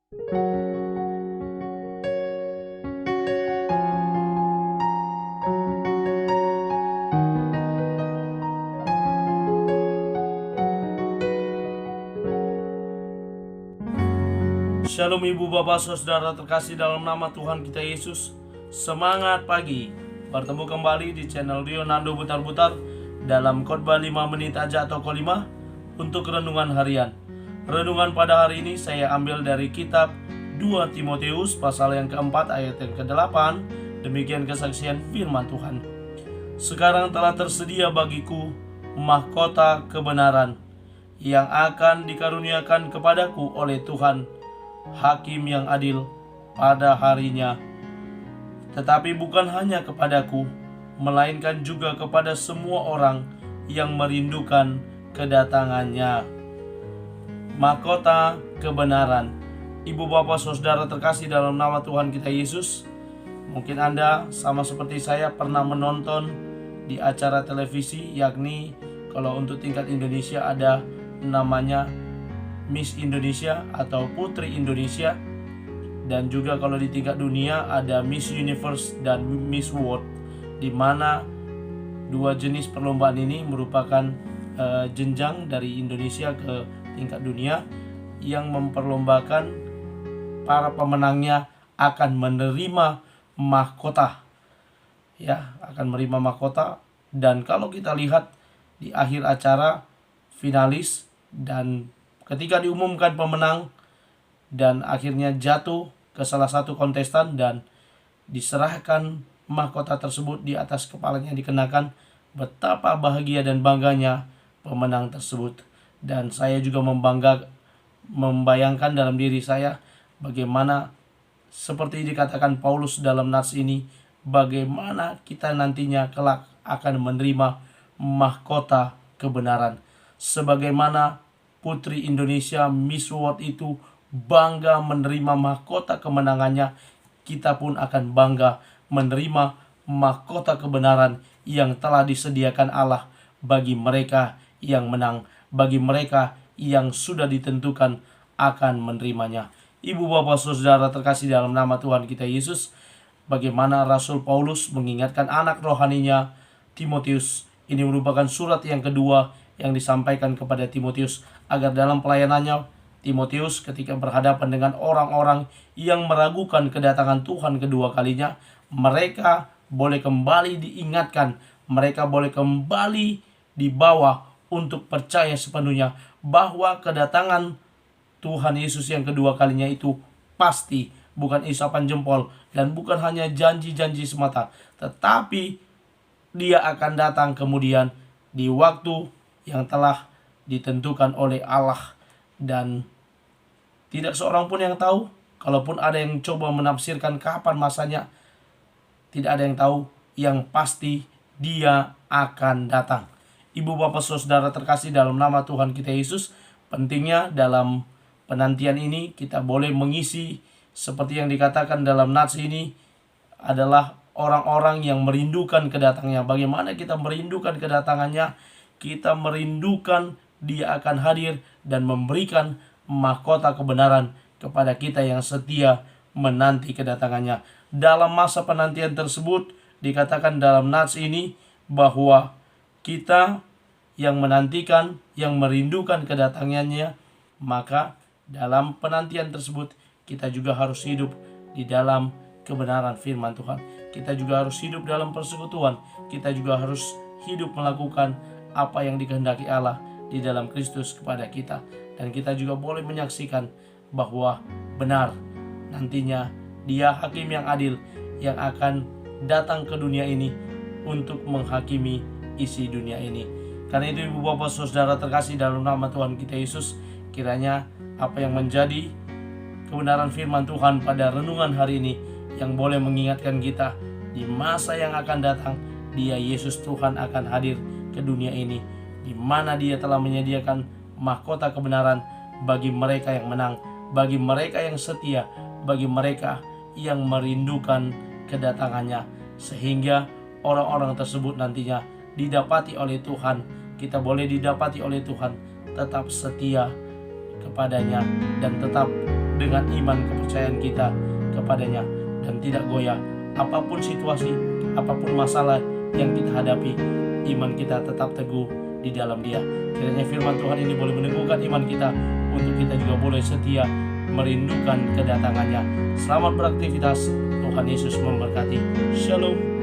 Shalom ibu bapak saudara terkasih dalam nama Tuhan kita Yesus. Semangat pagi, bertemu kembali di channel Rionando Butar-Butar dalam khotbah 5 menit aja atau Kolima untuk renungan harian. Renungan pada hari ini saya ambil dari kitab 2 Timotius pasal yang keempat ayat yang ke-8. Demikian kesaksian firman Tuhan. Sekarang telah tersedia bagiku mahkota kebenaran yang akan dikaruniakan kepadaku oleh Tuhan, Hakim yang adil pada harinya. Tetapi bukan hanya kepadaku, melainkan juga kepada semua orang yang merindukan kedatangannya. Mahkota kebenaran. Ibu bapak saudara terkasih dalam nama Tuhan kita Yesus, mungkin Anda sama seperti saya pernah menonton di acara televisi, yakni kalau untuk tingkat Indonesia ada namanya Miss Indonesia atau Putri Indonesia, dan juga kalau di tingkat dunia ada Miss Universe dan Miss World, di mana dua jenis perlombaan ini merupakan jenjang dari Indonesia ke tingkat dunia yang memperlombakan para pemenangnya akan menerima mahkota, akan menerima mahkota. Dan kalau kita lihat di akhir acara, finalis dan ketika diumumkan pemenang dan akhirnya jatuh ke salah satu kontestan dan diserahkan mahkota tersebut di atas kepalanya dikenakan, betapa bahagia dan bangganya pemenang tersebut. Dan saya juga membayangkan dalam diri saya bagaimana seperti dikatakan Paulus dalam nats ini, bagaimana kita nantinya kelak akan menerima mahkota kebenaran. Sebagaimana Putri Indonesia Miss World itu bangga menerima mahkota kemenangannya, kita pun akan bangga menerima mahkota kebenaran yang telah disediakan Allah bagi mereka yang menang, bagi mereka yang sudah ditentukan akan menerimanya. Ibu bapak saudara terkasih dalam nama Tuhan kita Yesus, bagaimana Rasul Paulus mengingatkan anak rohaninya Timotius. Ini merupakan surat yang kedua yang disampaikan kepada Timotius, agar dalam pelayanannya Timotius ketika berhadapan dengan orang-orang yang meragukan kedatangan Tuhan kedua kalinya, mereka boleh kembali diingatkan, mereka boleh kembali dibawa untuk percaya sepenuhnya bahwa kedatangan Tuhan Yesus yang kedua kalinya itu pasti, bukan isapan jempol dan bukan hanya janji-janji semata, tetapi Dia akan datang kemudian di waktu yang telah ditentukan oleh Allah. Dan tidak seorang pun yang tahu, kalaupun ada yang coba menafsirkan kapan masanya, tidak ada yang tahu. Yang pasti Dia akan datang. Ibu bapak saudara terkasih dalam nama Tuhan kita Yesus, pentingnya dalam penantian ini kita boleh mengisi seperti yang dikatakan dalam nats ini adalah orang-orang yang merindukan kedatangannya. Bagaimana kita merindukan kedatangannya? Kita merindukan Dia akan hadir dan memberikan mahkota kebenaran kepada kita yang setia menanti kedatangannya. Dalam masa penantian tersebut dikatakan dalam nats ini bahwa kita yang menantikan, yang merindukan kedatangannya, maka dalam penantian tersebut kita juga harus hidup di dalam kebenaran firman Tuhan. Kita juga harus hidup dalam persekutuan. Kita juga harus hidup melakukan apa yang dikehendaki Allah di dalam Kristus kepada kita. Dan kita juga boleh menyaksikan bahwa benar nantinya Dia Hakim yang adil yang akan datang ke dunia ini untuk menghakimi isi dunia ini. Karena itu ibu bapak saudara terkasih dalam nama Tuhan kita Yesus, kiranya apa yang menjadi kebenaran firman Tuhan pada renungan hari ini yang boleh mengingatkan kita di masa yang akan datang, Dia Yesus Tuhan akan hadir ke dunia ini, di mana Dia telah menyediakan mahkota kebenaran bagi mereka yang menang, bagi mereka yang setia, bagi mereka yang merindukan kedatangannya, sehingga orang-orang tersebut nantinya didapati oleh Tuhan. Kita boleh didapati oleh Tuhan, tetap setia kepadanya dan tetap dengan iman kepercayaan kita kepadanya dan tidak goyah. Apapun situasi, apapun masalah yang kita hadapi, iman kita tetap teguh di dalam Dia. Kiranya firman Tuhan ini boleh meneguhkan iman kita untuk kita juga boleh setia merindukan kedatangannya. Selamat beraktivitas. Tuhan Yesus memberkati. Shalom.